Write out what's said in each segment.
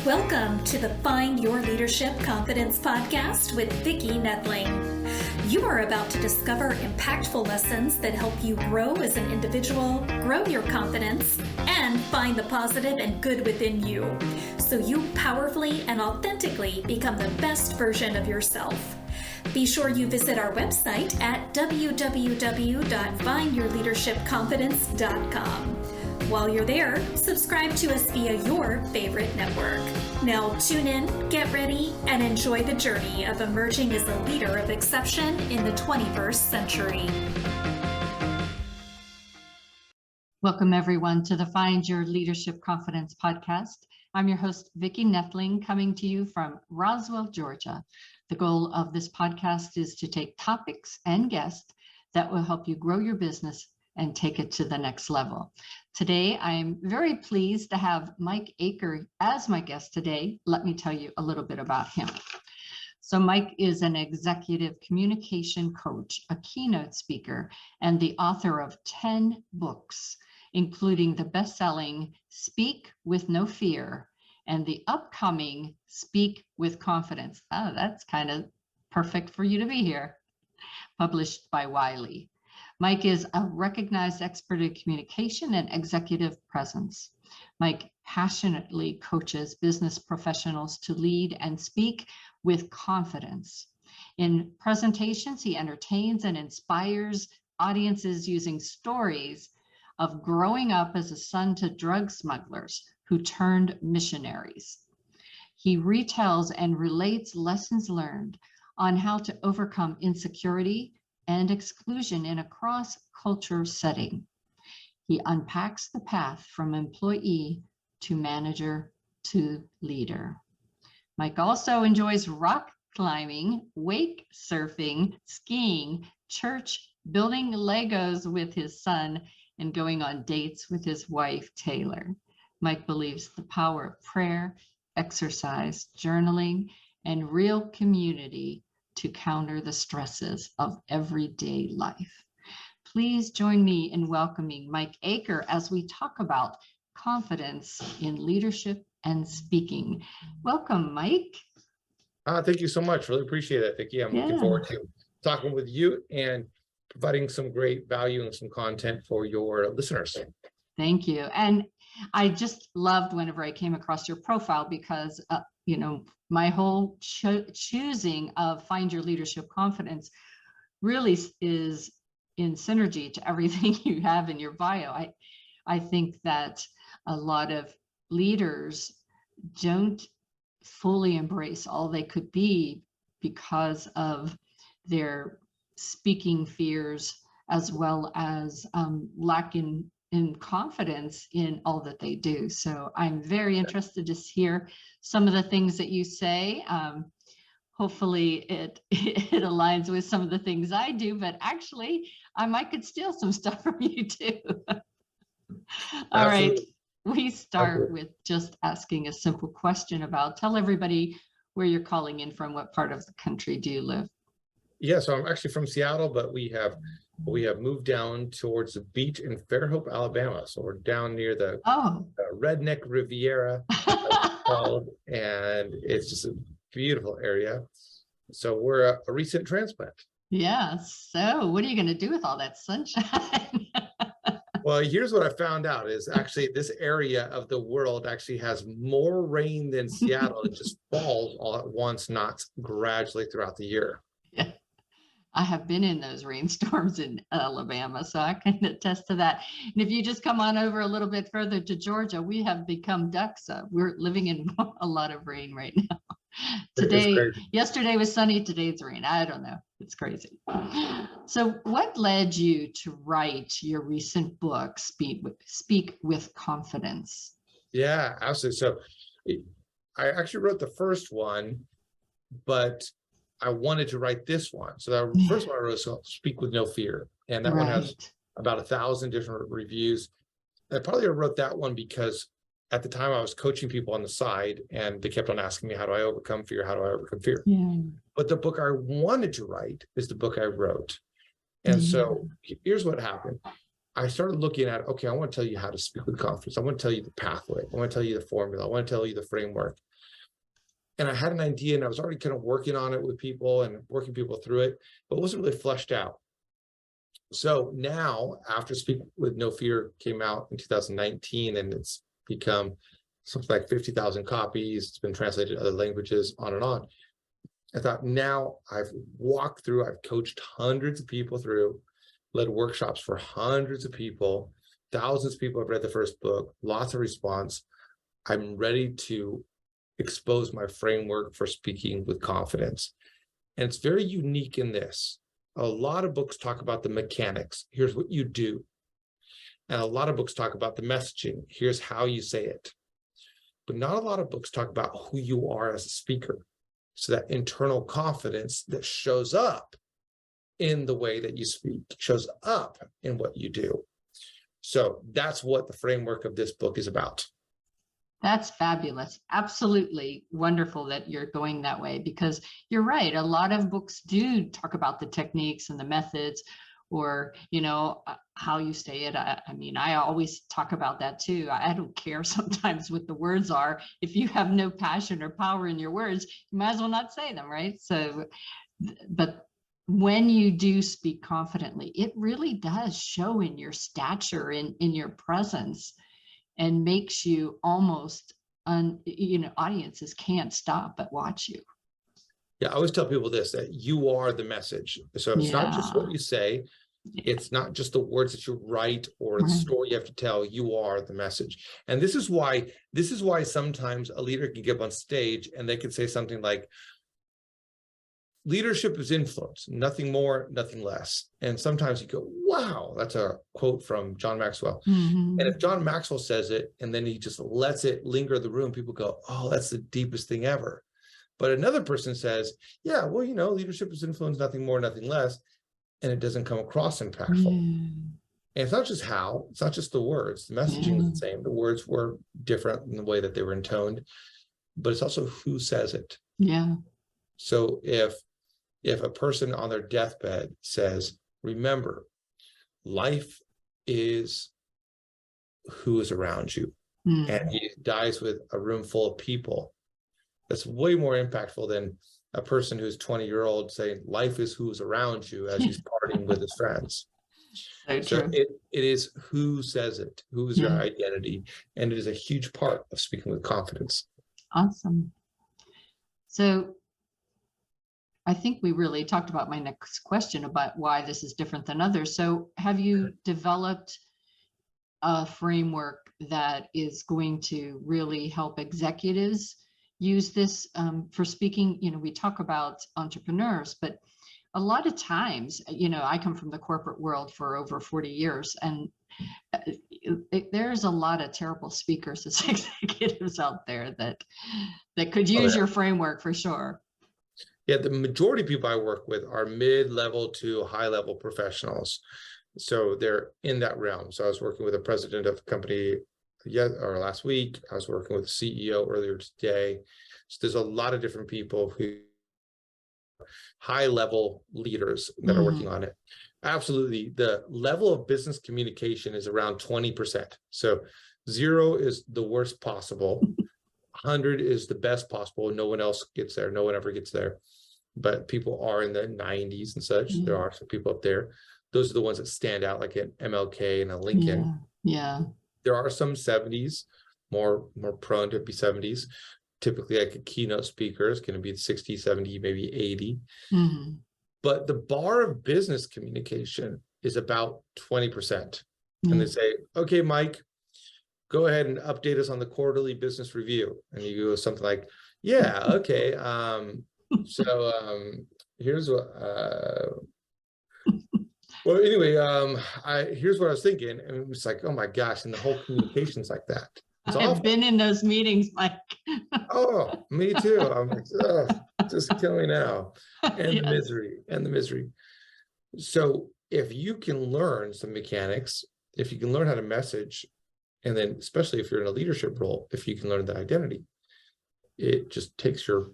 Welcome to the Find Your Leadership Confidence podcast with Vicki Nedling. You are about to discover impactful lessons that help you grow as an individual, grow your confidence, and find the positive and good within you, so you powerfully and authentically become the best version of yourself. Be sure you visit our website at www.findyourleadershipconfidence.com. While you're there, subscribe to us via your favorite network. Now tune in, get ready, and enjoy the journey of emerging as a leader of exception in the 21st century. Welcome everyone to the Find Your Leadership Confidence podcast. I'm your host, Vicki Nedling, coming to you from Roswell, Georgia. The goal of this podcast is to take topics and guests that will help you grow your business and take it to the next level. Today, I'm very pleased to have Mike Acker as my guest today. Let me tell you a little bit about him. So Mike is an executive communication coach, a keynote speaker, and the author of 10 books, including the bestselling Speak with No Fear and the upcoming Speak with Confidence. Oh, that's kind of perfect for you to be here, published by Wiley. Mike is a recognized expert in communication and executive presence. Mike passionately coaches business professionals to lead and speak with confidence. In presentations, he entertains and inspires audiences using stories of growing up as a son to drug smugglers who turned missionaries. He retells and relates lessons learned on how to overcome insecurity and exclusion in a cross-culture setting. He unpacks the path from employee to manager to leader. Mike also enjoys rock climbing, wake surfing, skiing, church, building Legos with his son, and going on dates with his wife, Taylor. Mike believes the power of prayer, exercise, journaling, and real community to counter the stresses of everyday life. Please join me in welcoming Mike Acker as we talk about confidence in leadership and speaking. Welcome, Mike. Thank you so much. Really appreciate it, Vicki. I'm looking forward to talking with you and providing some great value and some content for your listeners. Thank you. And I just loved whenever I came across your profile because, my whole choosing of Find Your Leadership Confidence really is in synergy to everything you have in your bio. I think that a lot of leaders don't fully embrace all they could be because of their speaking fears, as well as lack in confidence in all that they do. So I'm very interested to hear some of the things that you say. Hopefully it aligns with some of the things I do, but actually I might could steal some stuff from you too. All right, we start with just asking a simple question about, tell everybody where you're calling in from, what part of the country do you live? Yeah, so I'm actually from Seattle, but we have moved down towards the beach in Fairhope, Alabama. So we're down near the redneck Riviera, called, and it's just a beautiful area. So we're a recent transplant. Yeah. So what are you going to do with all that sunshine? Well, here's what I found out is actually this area of the world actually has more rain than Seattle. It just falls all at once, not gradually throughout the year. Yeah. I have been in those rainstorms in Alabama, so I can attest to that. And if you just come on over a little bit further to Georgia, we have become ducks. We're living in a lot of rain right now. Yesterday was sunny, today's rain. I don't know. It's crazy. So what led you to write your recent book, Speak with Confidence? Yeah, absolutely. So I actually wrote the first one, but I wanted to write this one. So the first one I wrote was Speak with No Fear. And that one has about 1,000 different reviews. I probably wrote that one because at the time I was coaching people on the side and they kept on asking me, how do I overcome fear? How do I overcome fear? Yeah. But the book I wanted to write is the book I wrote. And so here's what happened. I started looking at, okay, I want to tell you how to speak with confidence. I want to tell you the pathway. I want to tell you the formula. I want to tell you the framework. And I had an idea, and I was already kind of working on it with people and working people through it, but it wasn't really fleshed out. So now, after Speak with No Fear came out in 2019, and it's become something like 50,000 copies, it's been translated to other languages, on and on. I thought, now I've walked through, I've coached hundreds of people through, led workshops for hundreds of people, thousands of people have read the first book, lots of response. I'm ready to expose my framework for speaking with confidence. And it's very unique in this. A lot of books talk about the mechanics. Here's what you do. And a lot of books talk about the messaging. Here's how you say it. But not a lot of books talk about who you are as a speaker. So that internal confidence that shows up in the way that you speak, shows up in what you do. So that's what the framework of this book is about. That's fabulous. Absolutely wonderful that you're going that way, because you're right. A lot of books do talk about the techniques and the methods, or, how you say it. I mean, I always talk about that too. I don't care sometimes what the words are. If you have no passion or power in your words, you might as well not say them, right? So, but when you do speak confidently, it really does show in your stature, in your presence, and makes you almost, audiences can't stop but watch you. Yeah, I always tell people this, that you are the message. So it's not just what you say. It's not just the words that you write or the story you have to tell. You are the message. And this is why sometimes a leader can get up on stage and they can say something like, leadership is influence, nothing more, nothing less. And sometimes you go, wow, that's a quote from John Maxwell. And if John Maxwell says it, and then he just lets it linger in the room, people go, oh, that's the deepest thing ever. But another person says, yeah, well, leadership is influence, nothing more, nothing less. And it doesn't come across impactful. And it's not just how, it's not just the words. The messaging is the same. The words were different in the way that they were intoned, but it's also who says it. Yeah. So if a person on their deathbed says, remember, life is who is around you, and he dies with a room full of people, that's way more impactful than a person who's 20-year-old saying, life is who's around you as he's partying with his friends. So it is who says it, who's your identity, and it is a huge part of speaking with confidence. Awesome. So I think we really talked about my next question about why this is different than others. So have you developed a framework that is going to really help executives use this for speaking? We talk about entrepreneurs, but a lot of times, I come from the corporate world for over 40 years, and there's a lot of terrible speakers as executives out there that could use your framework for sure. Yeah, the majority of people I work with are mid-level to high-level professionals. So they're in that realm. So I was working with a president of a company last week. I was working with a CEO earlier today. So there's a lot of different people who high-level leaders that are working on it. Absolutely. The level of business communication is around 20%. So 0 is the worst possible. 100 is the best possible. No one else gets there. No one ever gets there. But people are in the 90s and such. There are some people up there. Those are the ones that stand out, like an MLK and a Lincoln. Yeah. There are some 70s, more prone to be 70s. Typically, like a keynote speaker is going to be 60, 70, maybe 80. But the bar of business communication is about 20%. And they say, okay, Mike, go ahead and update us on the quarterly business review. And you go something like, yeah, okay. Here's what, well, anyway, here's what I was thinking. And it's like, oh my gosh. And the whole communication's like that. It's I've been in those meetings, Mike. Oh, me too. I'm like, oh, just kill me now. And the misery. So if you can learn some mechanics, if you can learn how to message, and then especially if you're in a leadership role, if you can learn the identity, it just takes your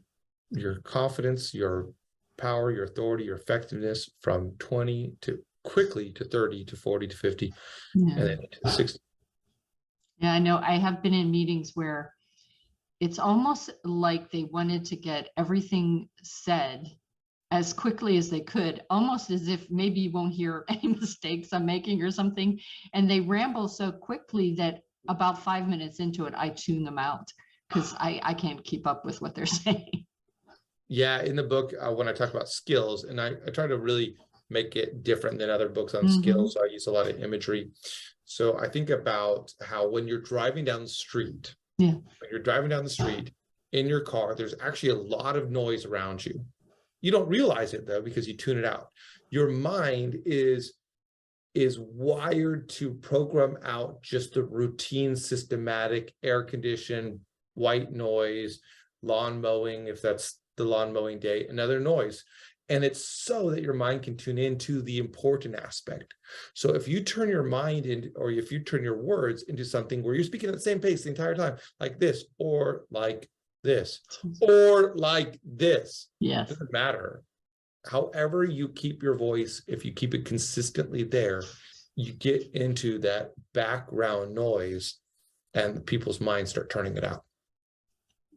confidence, your power, your authority, your effectiveness from 20 to quickly to 30 to 40 to 50 Yeah. and then into the 60. Yeah, I know. I have been in meetings where it's almost like they wanted to get everything said as quickly as they could, almost as if maybe you won't hear any mistakes I'm making or something. And they ramble so quickly that about 5 minutes into it, I tune them out because I can't keep up with what they're saying. Yeah, in the book, when I talk about skills, and I try to really make it different than other books on skills, so I use a lot of imagery. So I think about how when you're driving down the street, when you're driving down the street in your car, there's actually a lot of noise around you. You don't realize it though, because you tune it out. Your mind is wired to program out just the routine, systematic, air-conditioned, white noise, lawn mowing, if that's the lawn mowing day, another noise. And it's so that your mind can tune into the important aspect. So if you turn your mind into, or if you turn your words into something where you're speaking at the same pace the entire time, like this, or like this, or like this, Yes. it doesn't matter. However you keep your voice, if you keep it consistently there, you get into that background noise and people's minds start turning it out.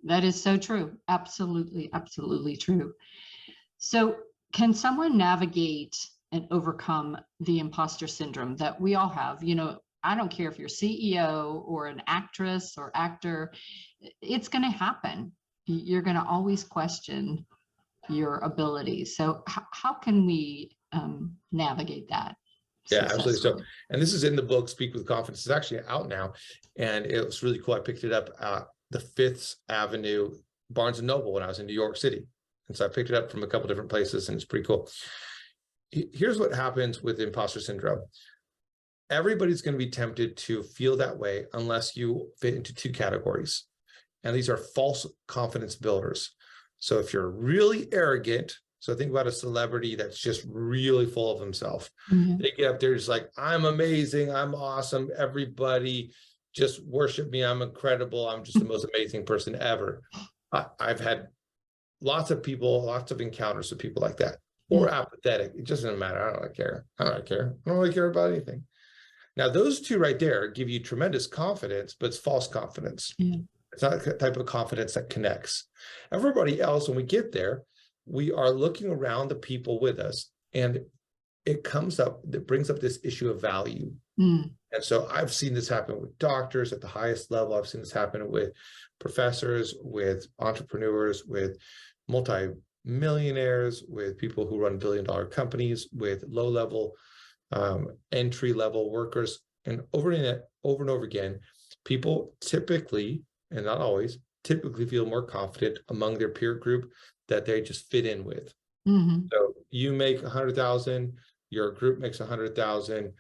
That is so true. Absolutely, absolutely true. So can someone navigate and overcome the imposter syndrome that we all have? You know, I don't care if you're CEO or an actress or actor, it's going to happen. You're going to always question your abilities. So how can we navigate that? Yeah, absolutely. So, and this is in the book, Speak with Confidence. It's actually out now. And it was really cool. I picked it up at the Fifth Avenue Barnes & Noble when I was in New York City. And so I picked it up from a couple different places, and it's pretty cool. Here's what happens with imposter syndrome. Everybody's going to be tempted to feel that way unless you fit into two categories. And these are false confidence builders. So if you're really arrogant, so think about a celebrity that's just really full of himself. They get up there just like, I'm amazing, I'm awesome, everybody just worship me, I'm incredible, I'm just the most amazing person ever. I've had lots of encounters with people like that, or apathetic. It just doesn't matter. I don't really care. I don't really care about anything. Now, those two right there give you tremendous confidence, but it's false confidence. It's not the type of confidence that connects. Everybody else, when we get there, we are looking around the people with us, and it brings up this issue of value. And so I've seen this happen with doctors at the highest level. I've seen this happen with professors, with entrepreneurs, with multi-millionaires, with people who run billion-dollar companies, with low-level, entry-level workers. And over and over again, people typically, and not always, typically feel more confident among their peer group that they just fit in with. So you make 100,000, your group makes 100,000,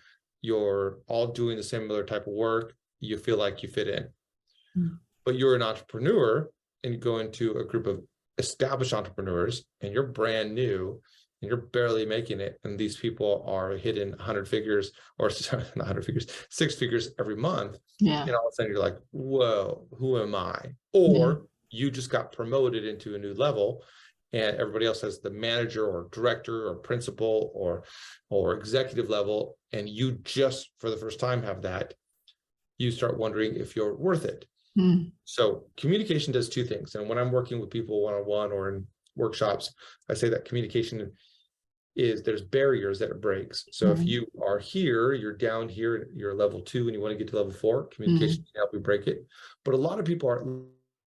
you're all doing the similar type of work, you feel like you fit in. But you're an entrepreneur and you go into a group of established entrepreneurs and you're brand new and you're barely making it. And these people are hitting 100 figures, or sorry, not 100 figures, 6 figures every month. And all of a sudden you're like, whoa, who am I? Or you just got promoted into a new level and everybody else has the manager or director or principal or executive level. And you just, for the first time, have that. You start wondering if you're worth it. So communication does two things. And when I'm working with people one-on-one or in workshops, I say that communication there's barriers that it breaks. So if you are here, you're down here, you're level 2 and you want to get to level 4, communication can help you break it. But a lot of people are at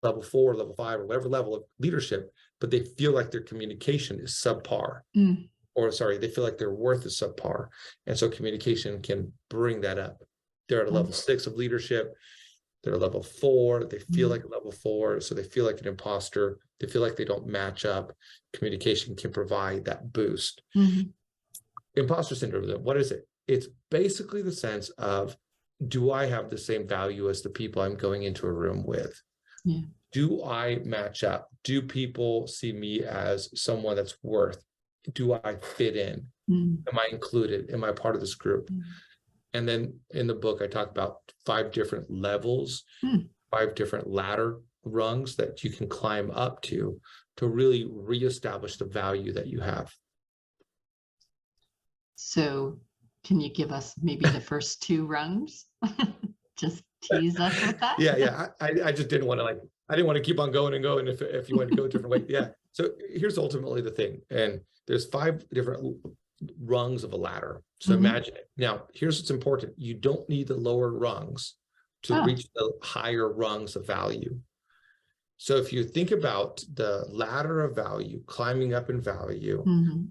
level 4, level 5, or whatever level of leadership, but they feel like their communication is subpar. Or sorry, they feel like their worth is subpar. And so communication can bring that up. They're at a level 6 of leadership. They're level 4. They feel like a level 4. So they feel like an imposter. They feel like they don't match up. Communication can provide that boost. Imposter syndrome, what is it? It's basically the sense of, do I have the same value as the people I'm going into a room with? Do I match up? Do people see me as someone that's worth? Do I fit in? Am I included? Am I part of this group? And then in the book, I talk about 5 different levels, 5 different ladder rungs that you can climb up to really reestablish the value that you have. So Can you give us maybe the first two rungs? Just tease us with that. Yeah. I just didn't want to I didn't want to keep on going and going if you want to go a different way. Yeah. So here's ultimately the thing. And there's 5 different rungs of a ladder. So imagine it. Now, here's what's important. You don't need the lower rungs to reach the higher rungs of value. So if you think about the ladder of value, climbing up in value,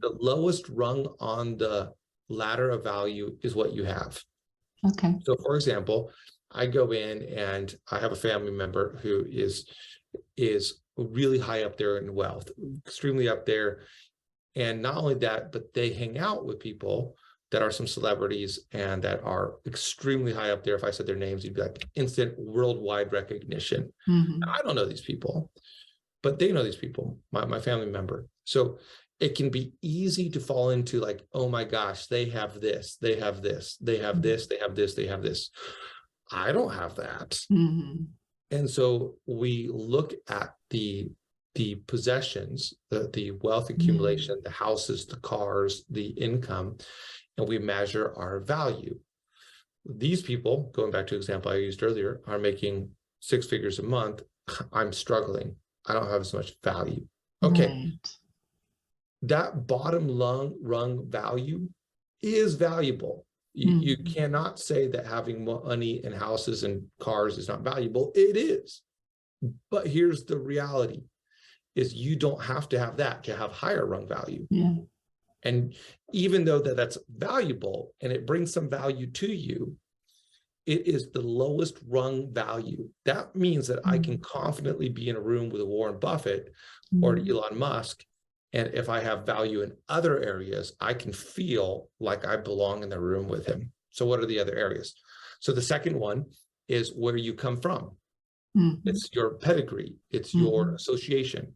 the lowest rung on the ladder of value is what you have. Okay. So for example, I go in and I have a family member who is really high up there in wealth, extremely up there. And not only that, but they hang out with people that are some celebrities and that are extremely high up there. If I said their names, you'd be like instant worldwide recognition. I don't know these people, but they know these people, my family member. So it can be easy to fall into like, oh my gosh, they have this, they have this, they have this, they have this, they have this. I don't have that. And so we look at the possessions, the wealth accumulation, the houses, the cars, the income, and we measure our value. These people, going back to the example I used earlier, are making 6 figures a month. I'm struggling. I don't have as much value. Okay. Right. That bottom rung value is valuable. You cannot say that having money and houses and cars is not valuable. It is. But here's the reality is you don't have to have that to have higher rung value. Yeah. And even though that's valuable and it brings some value to you, it is the lowest rung value. That means that I can confidently be in a room with a Warren Buffett or Elon Musk. And if I have value in other areas, I can feel like I belong in the room with him. So what are the other areas? So the second one is where you come from. It's your pedigree. It's your association.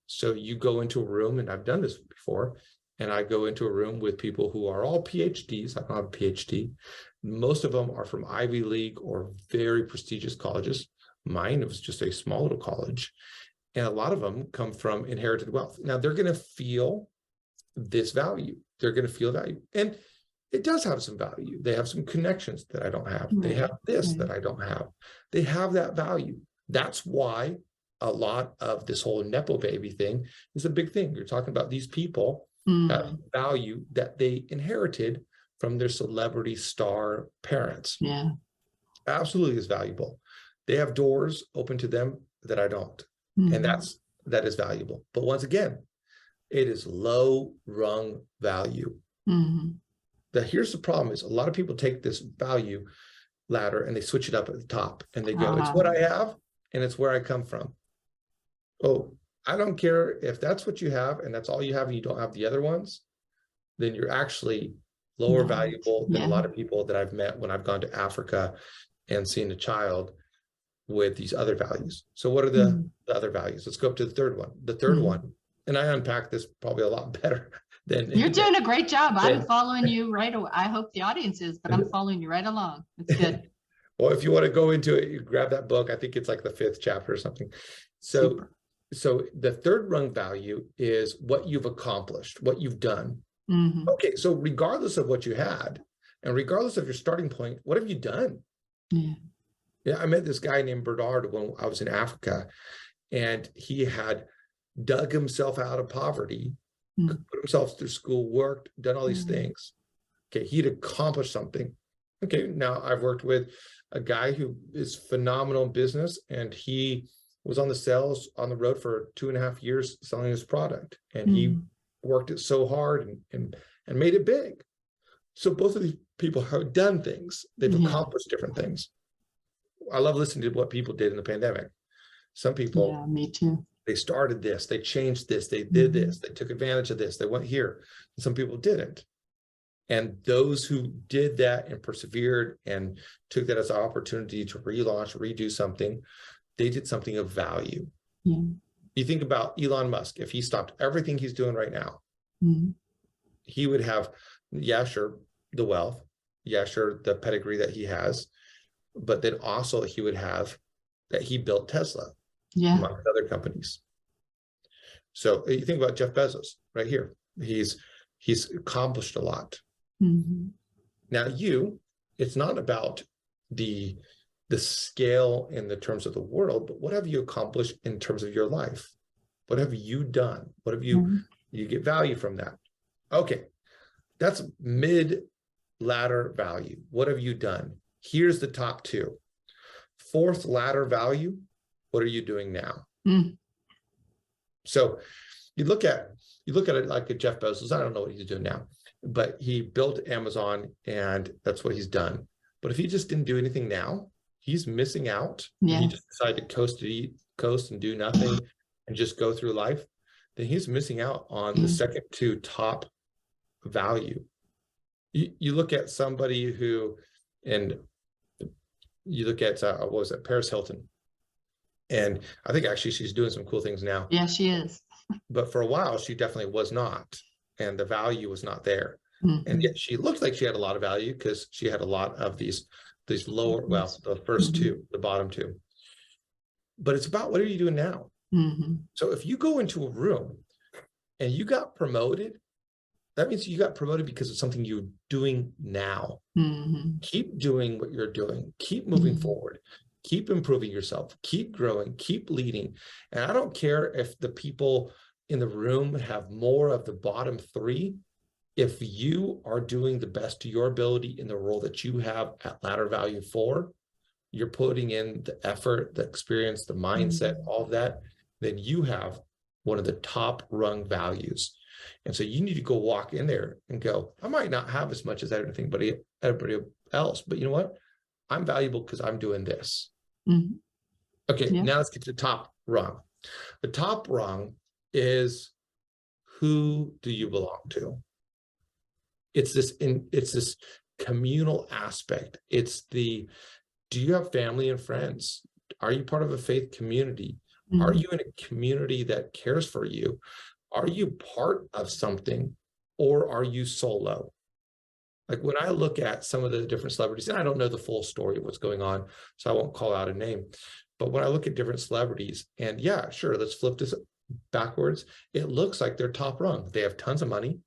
So you go into a room, and I've done this before, and I go into a room with people who are all PhDs. I don't have a PhD. Most of them are from Ivy League or very prestigious colleges. Mine was just a small little college. And a lot of them come from inherited wealth. Now they're going to feel this value. They're going to feel value. And it does have some value. They have some connections that I don't have. They have this that I don't have. They have that value. That's why a lot of this whole Nepo baby thing is a big thing. You're talking about these people that value that they inherited from their celebrity star parents. Yeah. Absolutely is valuable. They have doors open to them that I don't. And that is valuable. But once again, it is low rung value. Here's the problem is a lot of people take this value ladder and they switch it up at the top and they go, it's what I have and it's where I come from. Oh, I don't care if that's what you have and that's all you have and you don't have the other ones, then you're actually lower valuable than a lot of people that I've met when I've gone to Africa and seen a child with these other values. So what are the other values? Let's go up to the third one. The third one, and I unpack this probably a lot better than you're doing a great job. I'm following you right away. I hope the audience is, but I'm following you right along. It's good. Well, if you want to go into it, you grab that book. I think it's like the 5th chapter or something. So the third rung value is what you've accomplished, what you've done. Okay, so regardless of what you had, and regardless of your starting point, what have you done? Yeah, I met this guy named Bernard when I was in Africa, and he had dug himself out of poverty, put himself through school, worked, done all these things. Okay, he'd accomplished something. Okay, now I've worked with a guy who is phenomenal in business, and he was on the road for 2.5 years selling his product, and he worked it so hard and made it big. So both of these people have done things. They've accomplished different things. I love listening to what people did in the pandemic. Some people, me too. They started this, they changed this, they did this, they took advantage of this, they went here. And some people didn't. And those who did that and persevered and took that as an opportunity to relaunch, redo something, they did something of value. You think about Elon Musk, if he stopped everything he's doing right now, he would have, sure, the wealth, sure, the pedigree that he has, but then also he would have that he built Tesla, among other companies. So you think about Jeff Bezos right here. He's accomplished a lot. Now it's not about the scale in the terms of the world, but what have you accomplished in terms of your life? What have you done? What have you get value from that? Okay, that's mid-ladder value. What have you done? Here's the top two. Fourth ladder value, what are you doing now? So you look at it like a Jeff Bezos. I don't know what he's doing now, but he built Amazon and that's what he's done. But if he just didn't do anything now, he's missing out. Yeah. He just decided to coast and do nothing and just go through life, then he's missing out on the second two top value. You look at somebody who, and you look at, what was it, Paris Hilton. And I think actually she's doing some cool things now. Yeah, she is. But for a while, she definitely was not. And the value was not there. And yet she looked like she had a lot of value because she had a lot of these lower, well, the first two, the bottom two. But it's about what are you doing now? So if you go into a room and you got promoted, that means you got promoted because of something you're doing now. Keep doing what you're doing. Keep moving forward. Keep improving yourself. Keep growing. Keep leading. And I don't care if the people in the room have more of the bottom three. If you are doing the best to your ability in the role that you have at ladder value 4, you're putting in the effort, the experience, the mindset, all of that, then you have one of the top rung values. And so you need to go walk in there and go, I might not have as much as everybody else, but you know what? I'm valuable because I'm doing this. Okay, now let's get to the top rung. The top rung is, who do you belong to? It's this communal aspect. It's do you have family and friends? Are you part of a faith community? Are you in a community that cares for you? Are you part of something, or are you solo? Like when I look at some of the different celebrities, and I don't know the full story of what's going on, so I won't call out a name, but when I look at different celebrities, and yeah, sure, let's flip this backwards. It looks like they're top rung. They have tons of money.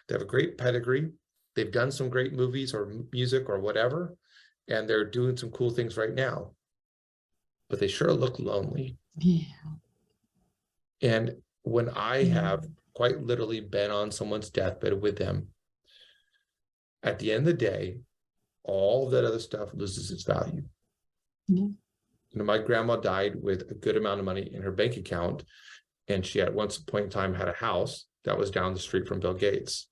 They have a great pedigree. They've done some great movies or music or whatever, and they're doing some cool things right now. But they sure look lonely. Yeah. And when I have quite literally been on someone's deathbed with them, at the end of the day, all that other stuff loses its value. You know, my grandma died with a good amount of money in her bank account, and she at one point in time had a house that was down the street from Bill Gates.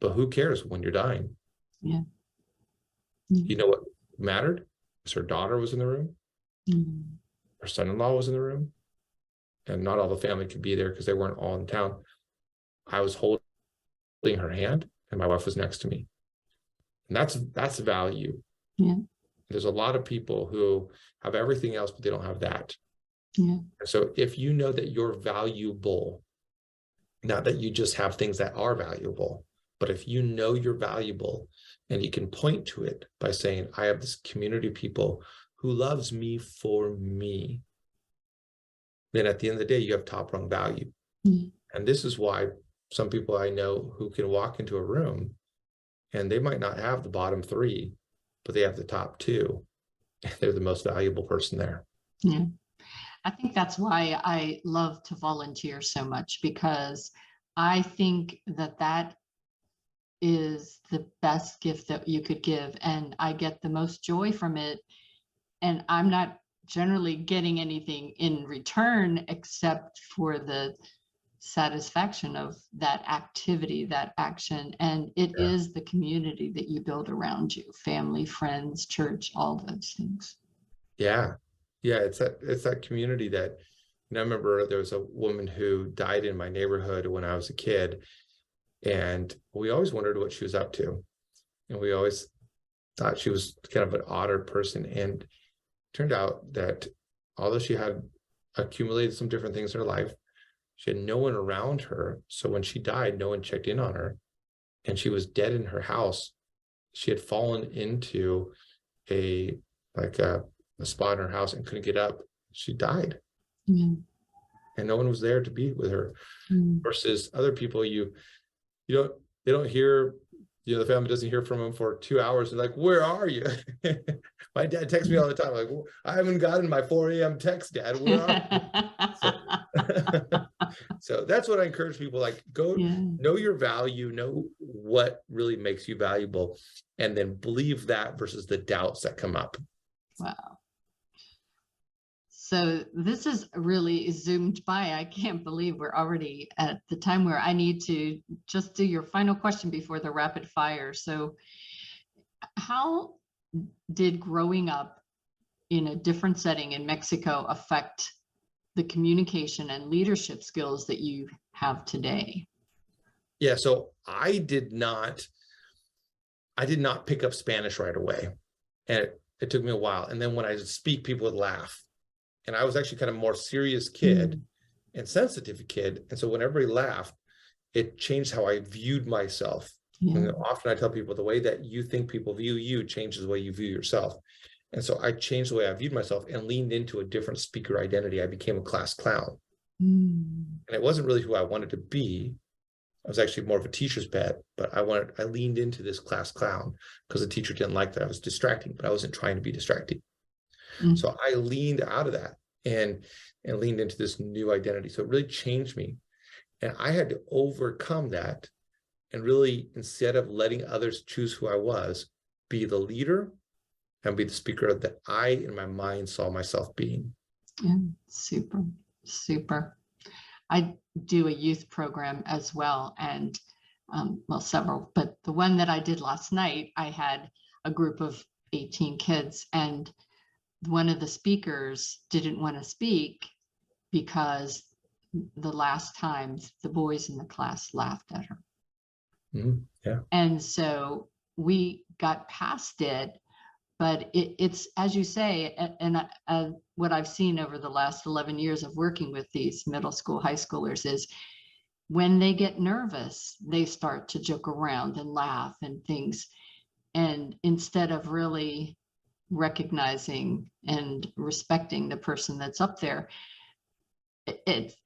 But who cares when you're dying? You know what mattered? Is her daughter was in the room. Her son-in-law was in the room. And not all the family could be there because they weren't all in town. I was holding her hand and my wife was next to me. And that's value. There's a lot of people who have everything else, but they don't have that. And so if you know that you're valuable, not that you just have things that are valuable, but if you know you're valuable and you can point to it by saying, I have this community of people who loves me for me, then at the end of the day, you have top rung value. And this is why some people I know who can walk into a room and they might not have the bottom three, but they have the top two. They're the most valuable person there. I think that's why I love to volunteer so much, because I think that is the best gift that you could give. And I get the most joy from it. And I'm not generally getting anything in return except for the satisfaction of that activity, that action. And it is the community that you build around you, family, friends, church, all those things. It's that community that, you know, I remember there was a woman who died in my neighborhood when I was a kid, and we always wondered what she was up to. And we always thought she was kind of an odder person. And it turned out that although she had accumulated some different things in her life, she had no one around her. So when she died, no one checked in on her. And she was dead in her house. She had fallen into a spot in her house and couldn't get up. She died. And no one was there to be with her. Versus other people, they don't hear the family doesn't hear from him for 2 hours. They're like, where are you? My dad texts me all the time. Like, I haven't gotten my 4 a.m. text, Dad. Where are you? So that's what I encourage people, like, go know your value, know what really makes you valuable, and then believe that versus the doubts that come up. Wow. So this is really zoomed by. I can't believe we're already at the time where I need to just do your final question before the rapid fire. So how did growing up in a different setting in Mexico affect the communication and leadership skills that you have today? Yeah, so I did not pick up Spanish right away. And it took me a while. And then when I speak, people would laugh. And I was actually kind of more serious kid and sensitive kid. And so when everybody laughed, it changed how I viewed myself. And often I tell people, the way that you think people view you changes the way you view yourself. And so I changed the way I viewed myself and leaned into a different speaker identity. I became a class clown. And it wasn't really who I wanted to be. I was actually more of a teacher's pet, but I leaned into this class clown because the teacher didn't like that I was distracting, but I wasn't trying to be distracting. So I leaned out of that and leaned into this new identity. So it really changed me. And I had to overcome that and really, instead of letting others choose who I was, be the leader and be the speaker that I, in my mind, saw myself being. Yeah, super, super. I do a youth program as well, and well, several, but the one that I did last night, I had a group of 18 kids, and one of the speakers didn't want to speak because the last times the boys in the class laughed at her. Yeah. And so we got past it, but it's, as you say, and what I've seen over the last 11 years of working with these middle school, high schoolers is when they get nervous, they start to joke around and laugh and things. And instead of really recognizing and respecting the person that's up there,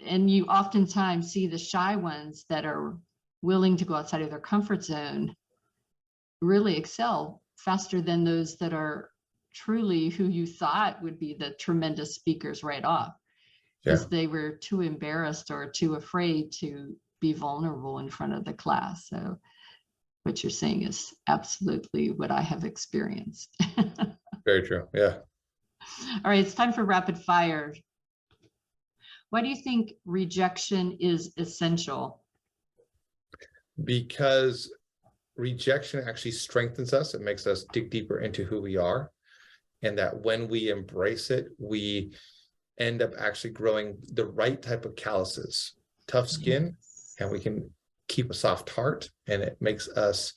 and you oftentimes see the shy ones that are willing to go outside of their comfort zone really excel faster than those that are truly who you thought would be the tremendous speakers right off, because they were too embarrassed or too afraid to be vulnerable in front of the class. So what you're saying is absolutely what I have experienced. Very true. Yeah. All right, it's time for rapid fire. Why do you think rejection is essential? Because rejection actually strengthens us. It makes us dig deeper into who we are. And that when we embrace it, we end up actually growing the right type of calluses, tough skin, and we can keep a soft heart, and it makes us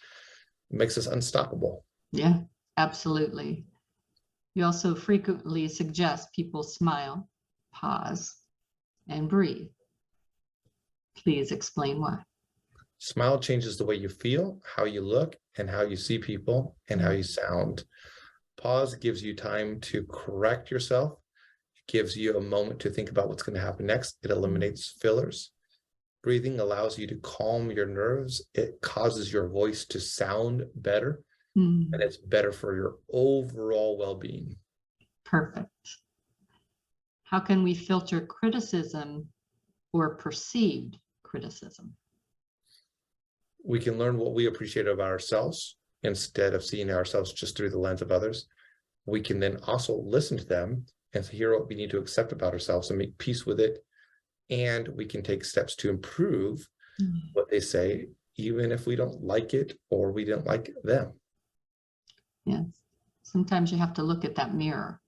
unstoppable. Yeah, absolutely. You also frequently suggest people smile, pause, and breathe. Please explain why. Smile changes the way you feel, how you look, and how you see people, and how you sound. Pause gives you time to correct yourself. It gives you a moment to think about what's going to happen next. It eliminates fillers. Breathing allows you to calm your nerves. It causes your voice to sound better, and it's better for your overall well-being. Perfect. How can we filter criticism or perceived criticism? We can learn what we appreciate about ourselves instead of seeing ourselves just through the lens of others. We can then also listen to them and hear what we need to accept about ourselves and make peace with it. And we can take steps to improve what they say, even if we don't like it or we didn't like them. Yes. Sometimes you have to look at that mirror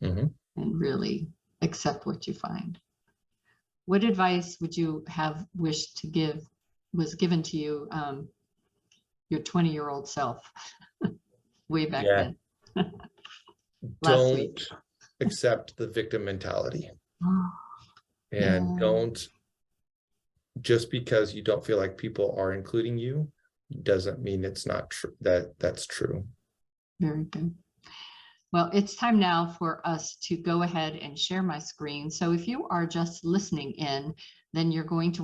and really accept what you find. What advice would you have wished to give, was given to you, your 20-year-old self way back then? Don't accept the victim mentality. And don't, just because you don't feel like people are including you, doesn't mean it's not true, that's true. Very good. Well, it's time now for us to go ahead and share my screen. So if you are just listening in, then you're going to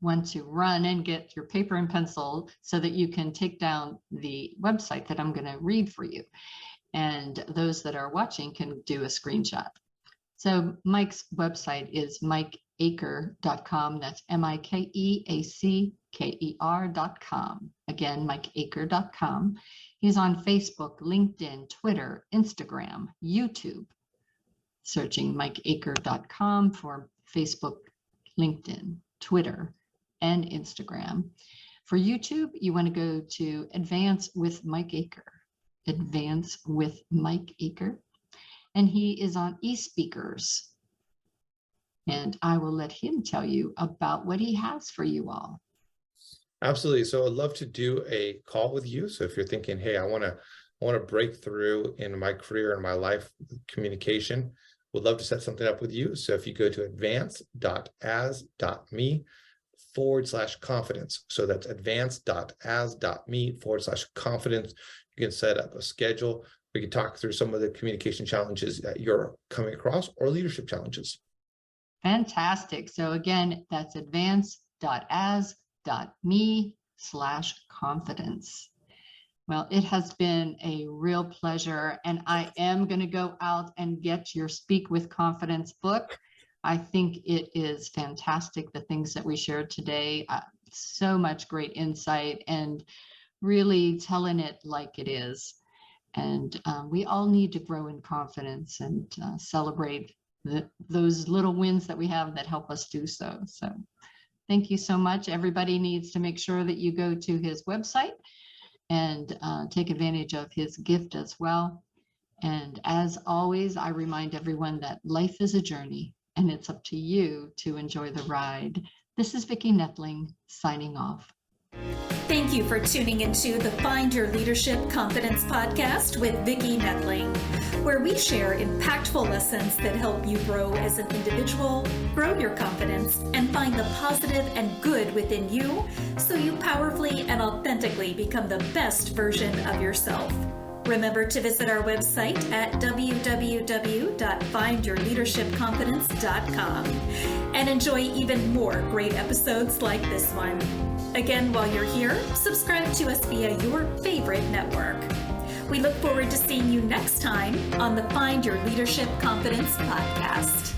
want to run and get your paper and pencil so that you can take down the website that I'm going to read for you. And those that are watching can do a screenshot. So Mike's website is mikeacker.com. That's mikeacker.com. Again, mikeacker.com. He's on Facebook, LinkedIn, Twitter, Instagram, YouTube. Searching mikeacker.com for Facebook, LinkedIn, Twitter, and Instagram. For YouTube, you want to go to Advance with Mike Acker. Advance with Mike Acker. And he is on eSpeakers. And I will let him tell you about what he has for you all. Absolutely. So I'd love to do a call with you. So if you're thinking, hey, I want to break through in my career and my life communication, would love to set something up with you. So if you go to advance.as.me/confidence. So that's advance.as.me/confidence. You can set up a schedule. We can talk through some of the communication challenges that you're coming across or leadership challenges. Fantastic. So again, that's advance.as.me/confidence. Well, it has been a real pleasure, and I am going to go out and get your Speak with Confidence book. I think it is fantastic, the things that we shared today. So much great insight and really telling it like it is. And we all need to grow in confidence and celebrate those little wins that we have that help us do so. So thank you so much. Everybody needs to make sure that you go to his website and take advantage of his gift as well. And as always, I remind everyone that life is a journey and it's up to you to enjoy the ride. This is Vicki Nettling signing off. Thank you for tuning into the Find Your Leadership Confidence podcast with Vicki Nettling, where we share impactful lessons that help you grow as an individual, grow your confidence, and find the positive and good within you so you powerfully and authentically become the best version of yourself. Remember to visit our website at www.findyourleadershipconfidence.com and enjoy even more great episodes like this one. Again, while you're here, subscribe to us via your favorite network. We look forward to seeing you next time on the Find Your Leadership Confidence podcast.